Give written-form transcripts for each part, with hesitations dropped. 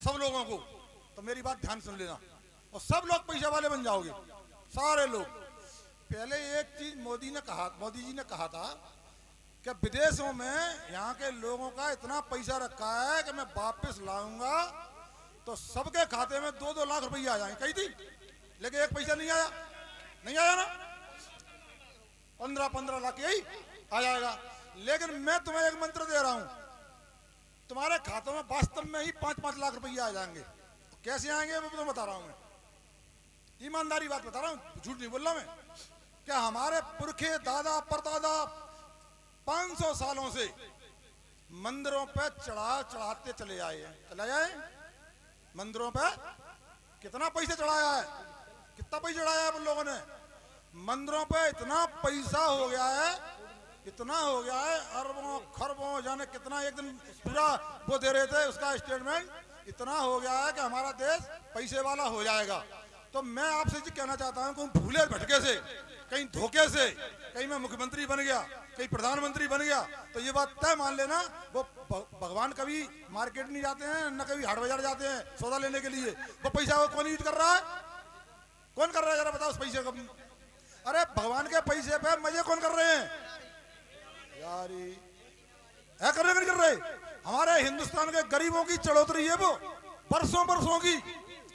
सब लोगों को। तो मेरी बात ध्यान सुन लेना, और सब लोग पैसे वाले बन जाओगे, सारे लोग। पहले एक चीज मोदी जी ने कहा था कि विदेशों में यहाँ के लोगों का इतना पैसा रखा है कि मैं वापस लाऊंगा तो सबके खाते में 2-2 लाख रुपया आ जाएंगे, कही थी। लेकिन एक पैसा नहीं आया, नहीं आया ना, 15-15 लाख यही आ जाएगा। लेकिन मैं तुम्हें एक मंत्र दे रहा हूं, तुम्हारे खातों में वास्तव में ही 5-5 लाख रुपया आ जाएंगे। कैसे आएंगे वो तो बता रहा हूं मैं, ईमानदारी बात बता रहा हूं, झूठ नहीं बोल रहा मैं। क्या हमारे पुरखे दादा परदादा 500 सालों से मंदिरों पे चढ़ाते चले आए हैं, चले आए मंदिरों पे। कितना पैसा चढ़ाया है, कितना पैसा चढ़ाया है उन लोगों ने मंदिरों पे। इतना पैसा हो गया है, इतना हो गया है, अरबों खरबों जाने कितना। एक दिन पूरा वो दे रहे थे उसका स्टेटमेंट, इतना हो गया है कि हमारा देश पैसे वाला हो जाएगा। तो मैं आपसे जी कहना चाहता हूं कि भूले भटके से, कहीं धोखे से, कहीं मैं मुख्यमंत्री बन गया, कहीं प्रधानमंत्री बन गया, तो ये बात तय मान लेना, वो भगवान कभी मार्केट नहीं जाते हैं, न कभी हाट बाजार जाते हैं सौदा लेने के लिए। वो पैसा वो कौन यूज कर रहा है, कौन कर रहा है जरा बताओ उस पैसे का। अरे भगवान के पैसे पे मजे कौन कर रहे हैं यार, है कर रहे नहीं कर रहे। हमारे हिंदुस्तान के गरीबों की चढ़ोतरी है वो, बरसों बरसों की।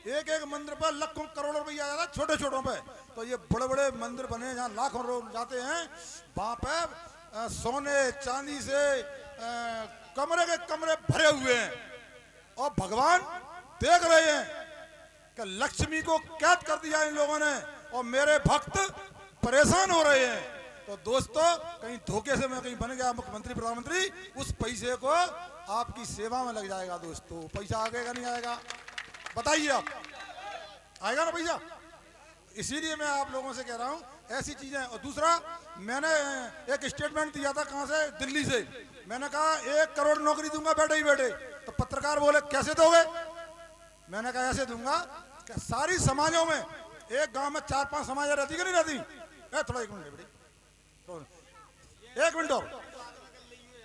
एक एक मंदिर पर लाखों करोड़ों रुपया आ जाता है, छोटे छोटों पे। तो ये बड़े बड़े मंदिर बने जहाँ लाखों लोग जाते हैं, वहां पे सोने चांदी से कमरे के कमरे भरे हुए हैं, और भगवान देख रहे हैं कि लक्ष्मी को कैद कर दिया इन लोगों ने, और मेरे भक्त परेशान हो रहे हैं। तो दोस्तों, कहीं धोखे से मैं कहीं बन गया मुख्यमंत्री प्रधानमंत्री, उस पैसे को आपकी सेवा में लग जाएगा दोस्तों। पैसा आएगा नहीं आएगा बताइए आप, आएगा ना पैसा। इसीलिए मैं आप लोगों से कह रहा हूं ऐसी चीजें। और दूसरा, मैंने एक स्टेटमेंट दिया था, कहां से, दिल्ली से। मैंने कहा 1 करोड़ नौकरी दूंगा बैठे ही बैठे। तो पत्रकार बोले कैसे दोगे। मैंने कहा ऐसे दूंगा कि सारी समाजों में, एक गांव में 4-5 समाज रहती कि नहीं रहती। थोड़ा 1 मिनट बेटी, 1 मिनट और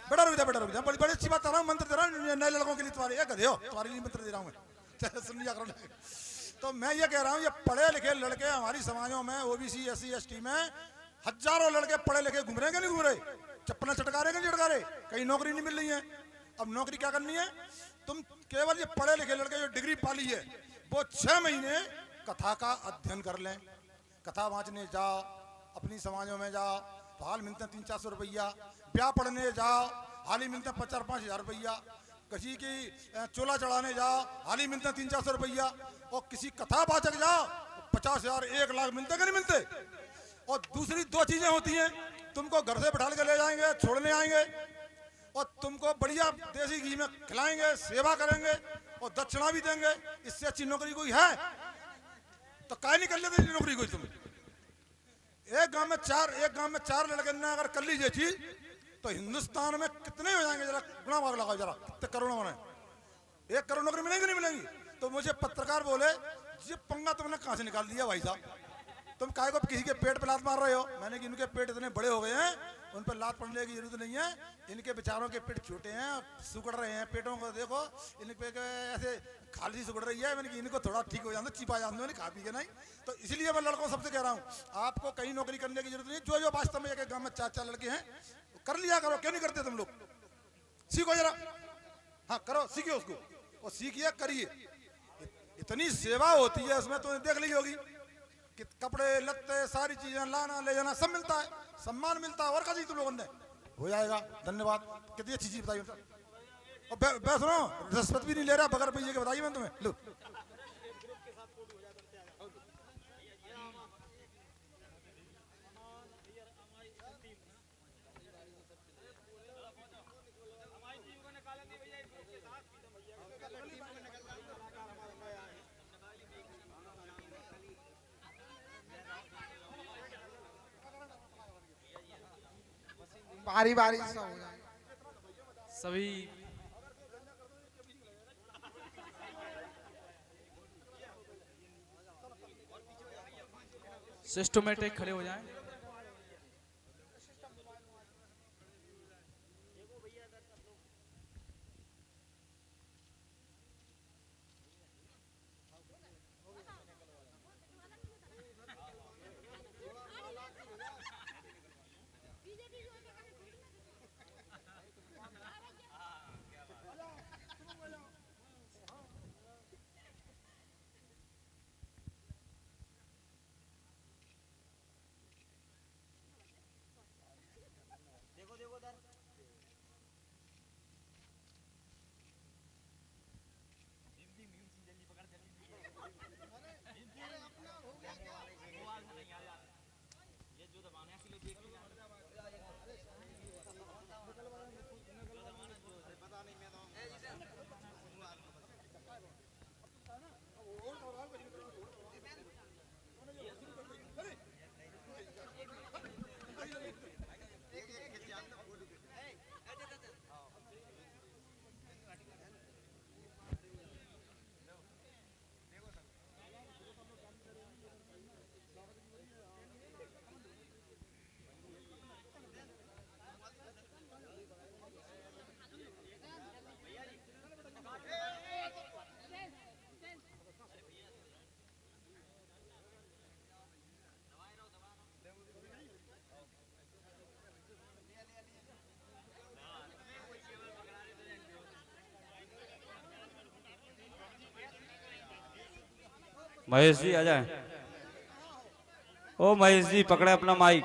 बेटा रुक जा, बेटा रुक जा। बड़ी बड़ी अच्छी बात कर रहा हूँ, मंत्र दे रहा हूँ नए लड़कों के लिए। तुम्हारे एक गधे हो, तुम्हारे लिए मंत्र दे रहा हूँ मैं, सुन लिया करो। तो मैं ये कह रहा हूँ, ये पढ़े लिखे लड़के हमारी समाजों में, ओबीसी SC ST में हजारों लड़के पढ़े लिखे घूम रहे हैं, नहीं घूम रहे, चप्पल चटका रहे, नहीं चटका रहे, कहीं नौकरी नहीं मिल रही है। अब नौकरी क्या करनी है, तुम केवल ये पढ़े लिखे लड़के जो डिग्री पाली है, वो 6 महीने कथा का अध्ययन कर लें। कथा वाँचने जाओ, अपनी समाजों में जाओ तो हाल मिलते हैं 300-400 रुपया। ब्याह पढ़ने जाओ, हाल ही मिलते हैं 4-5 हज़ार रुपया। किसी की चोला चढ़ाने जाओ, हाल ही मिलते हैं 300-400 रुपया। और किसी कथा वाचक जाओ 50,000 1 लाख मिलते कि नहीं मिलते। और दूसरी 2 चीजें होती हैं, तुमको घर से बैठा के ले जाएंगे, छोड़ने आएंगे, और तुमको बढ़िया देसी घी में खिलाएंगे, सेवा करेंगे और दक्षिणा भी देंगे। इससे अच्छी नौकरी कोई है तो काहे नहीं कर लेते नौकरी कोई। तुम एक गांव में 4 लड़के ने अगर कर लीजिए चीज, तो हिंदुस्तान में कितने हो जाएंगे, जरा गुणा भाग लगाओ जरा, कितने करोड़ों बने। 1 करोड़ नौकरी मिलेंगी नहीं मिलेंगी। तो मुझे पत्रकार बोले ये पंगा तुमने कहां से निकाल दिया भाई साहब, तुम काहे को किसी के पेट पे लात मार रहे हो। मैंने कि इनके पेट इतने बड़े हो गए हैं, उन पर लात पड़ने की जरूरत नहीं है। इनके बेचारों के पेट छोटे हैं, सुकड़ रहे हैं, पेटों को देखो इन पे ऐसे खाली सुकड़ रही है। मैंने कि इनको थोड़ा ठीक हो जाना, चिपा जाना, खा पी के नहीं। तो इसलिए मैं लड़कों सबसे कह रहा हूँ, आपको कहीं नौकरी करने की जरूरत नहीं। जो जो वास्तव में एक गाँव में 4-4 लड़के हैं, कर लिया करो, क्यों नहीं करते तुम लोग। सीखो जरा, हाँ करो, सीखिए उसको, और सीखिए करिए। इतनी सेवा होती है उसमें, तो देख ली होगी कि कपड़े लत्ते सारी चीजें लाना ले जाना सब मिलता है, सम्मान मिलता है, और क्या चाहिए तुम लोगों ने। हो जाएगा, धन्यवाद। कितनी अच्छी चीज बताइए। और सुनो, रिश्वत भी नहीं ले रहा, बगैर पैसे के बताइए मैं तुम्हें। लो बारी बारी से हो जाए सभी सिस्टमेटिक खड़े हो जाएं। महेश जी आ जाए। ओ महेश जी पकड़े अपना माइक।